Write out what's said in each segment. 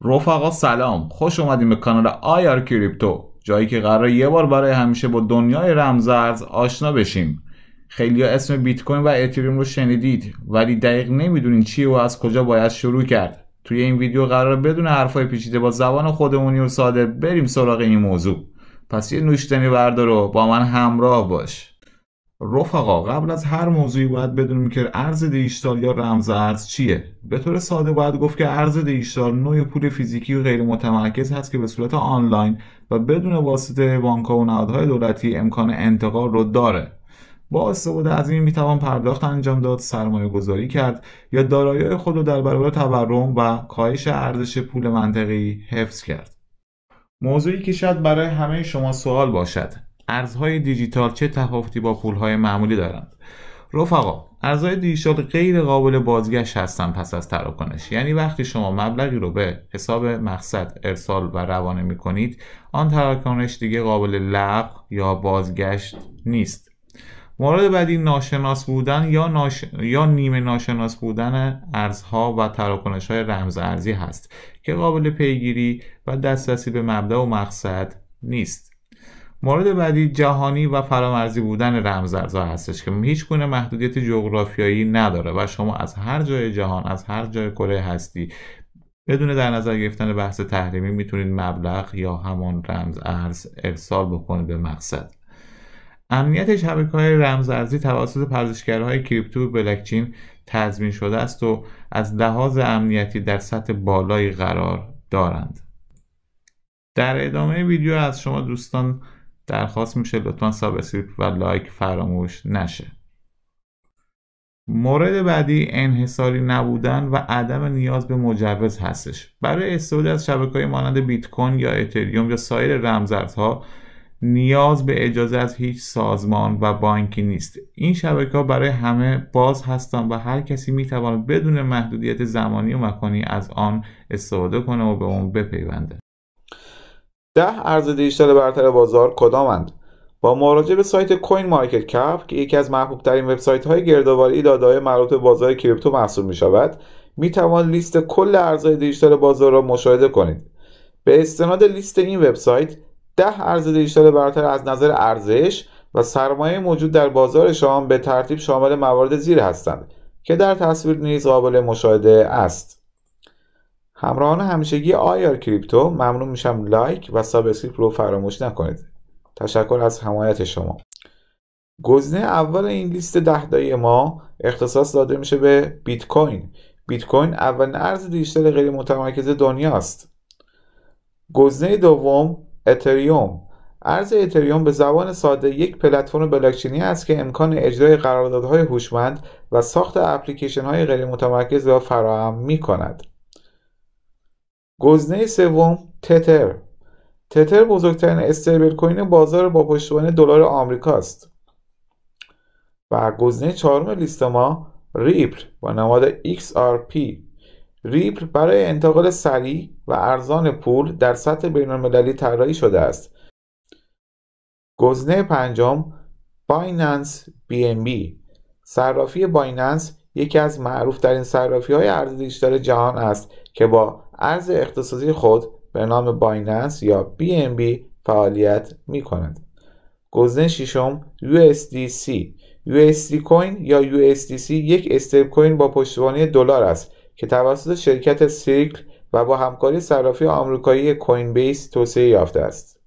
رفقا سلام، خوش اومدیم به کانال آیار کریپتو، جایی که قراره یه بار برای همیشه با دنیای رمز ارز آشنا بشیم. خیلیا اسم بیت کوین و اتریوم رو شنیدید ولی دقیق نمیدونین چیه و از کجا باید شروع کرد. توی این ویدیو قراره بدون حرفای پیچیده با زبان خودمونی و ساده بریم سراغ این موضوع. پس یه نوشیدنی بردار و با من همراه باش. رفقا قبل از هر موضوعی باید بدونیم که ارز دیجیتال یا رمز ارز چیه. به طور ساده باید گفت که ارز دیجیتال نوع پول فیزیکی و غیر متمرکز هست که به صورت آنلاین و بدون واسطه بانک‌ها و نهادهای دولتی امکان انتقال رو داره. با استفاده از این میتوان پرداخت انجام داد، سرمایه گذاری کرد یا دارایی خود رو در برابر تورم و کاهش ارزش پول منطقی حفظ کرد. موضوعی که شاید برای همه شما سوال باشد: ارزهای دیجیتال چه تفاوتی با پولهای معمولی دارند؟ رفقا، ارزهای دیجیتال غیر قابل بازگشت هستند پس از تراکنش. یعنی وقتی شما مبلغی رو به حساب مقصد ارسال و روانه می کنید، آن تراکنش دیگه قابل لغو یا بازگشت نیست. مورد بعدی ناشناس بودن یا نیمه ناشناس بودن ارزها و تراکنش‌های رمز ارزی هست که قابل پیگیری و دسترسی به مبدا و مقصد نیست. مورد بعدی جهانی و فرامرزی بودن رمز ارزها هستش که هیچ گونه محدودیت جغرافیایی نداره و شما از هر جای جهان، از هر جای کره هستی، بدون در نظر گرفتن بحث تحریمی میتونید مبلغ یا همان رمز ارز ارسال بکنید به مقصد. امنیت شبکه‌های رمز ارزی توسط پردازشگرهای کریپتو و بلاکچین تضمین شده است و از لحاظ امنیتی در سطح بالایی قرار دارند. در ادامه ویدیو از شما دوستان درخواست میشه لطفاً سابسکرایب و لایک فراموش نشه. مورد بعدی انحصاری نبودن و عدم نیاز به مجوز هستش. برای استفاده از شبکه‌های مانند بیت کوین یا اتریوم یا سایر رمز ارزها نیاز به اجازه از هیچ سازمان و بانکی نیست. این شبکه‌ها برای همه باز هستند و هر کسی میتواند بدون محدودیت زمانی و مکانی از آن استفاده کنه و به اون بپیونده. 10 ارز دیجیتال برتر بازار کدامند؟ با مراجعه به سایت کوین مارکت کپ که یکی از محبوب ترین وبسایت های گردآوری داده‌های مربوط به بازار کریپتو محسوب می شود، می توان لیست کل ارزهای دیجیتال بازار را مشاهده کنید. به استناد لیست این وبسایت، 10 ارز دیجیتال برتر از نظر ارزش و سرمایه موجود در بازارشان به ترتیب شامل موارد زیر هستند که در تصویر نیز قابل مشاهده است. همراهان همیشگی آیار کریپتو، ممنون میشم لایک و سابسکرایب رو فراموش نکنید. تشکر از حمایت شما. گزینه اول این لیست 10 تایی ما اختصاص داده میشه به بیت کوین. بیت کوین اولین ارز دیجیتال غیر متمرکز دنیا است. گزینه دوم اتریوم. ارز اتریوم به زبان ساده یک پلتفرم بلاکچینی است که امکان اجرای قراردادهای هوشمند و ساخت اپلیکیشن‌های غیر متمرکز را فراهم می‌کند. گزینه سوم تتر. تتر بزرگترین استیبل کوین بازار با پشتوانه دلار آمریکا است. و گزینه چهارم لیست ما ریپل با نماد XRP. ریپل برای انتقال سریع و ارزان پول در سطح بین‌المللی طراحی شده است. گزینه پنجم بایننس BNB. صرافی بایننس یکی از معروف‌ترین صرافی‌های ارز دیجیتال جهان است که با ارز اختصاصی خود به نام بایننس یا BNB فعالیت می‌کند. گزینه ششم USDC. USD کوین یا USDC یک استیبل کوین با پشتوانه دلار است که توسط شرکت سیرکل و با همکاری صرافی آمریکایی کوین بیس توسعه یافته است.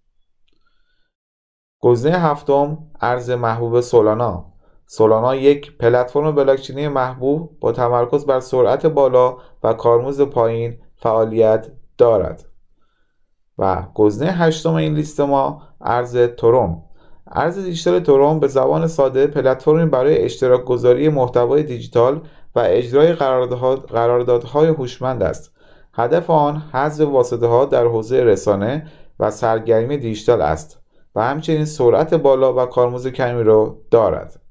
گزینه هفتم ارز محبوب سولانا. سولانا یک پلتفرم بلاکچینی محبوب با تمرکز بر سرعت بالا و کارمزد پایین فعالیت دارد. و گزینه هشتم این لیست ما ارز تروم. ارز دیجیتال تروم به زبان ساده پلتفرمی برای اشتراک گذاری محتوای دیجیتال و اجرای قراردادهای هوشمند است. هدف آن حذف واسطه‌ها در حوزه رسانه و سرگرمی دیجیتال است و همچنین سرعت بالا و کارمزد کمی را دارد.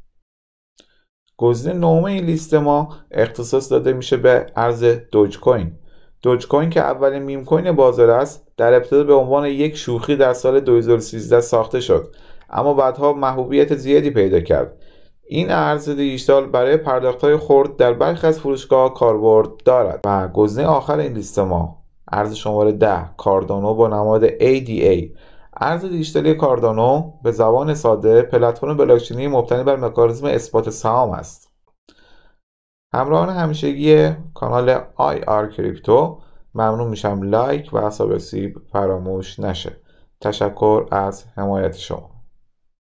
گزینه نهم این لیست ما اختصاص داده میشه به ارز دوج کوین. دوج کوین که اولین میم کوین بازار است، در ابتدا به عنوان یک شوخی در سال 2013 ساخته شد، اما بعدها محبوبیت زیادی پیدا کرد. این ارز دیجیتال برای پرداخت‌های خرد در برخی از فروشگاه‌ها کاربرد دارد. و گزینه آخر این لیست ما ارز شماره 10 کاردانو با نماد ADA. ارز دیجیتالی کاردانو به زبان ساده پلتفرم بلاکچینی مبتنی بر مکانیزم اثبات سهام است. همراهان همیشگی کانال IR کریپتو ممنون میشم لایک و سابسکرایب فراموش نشه. تشکر از حمایت شما.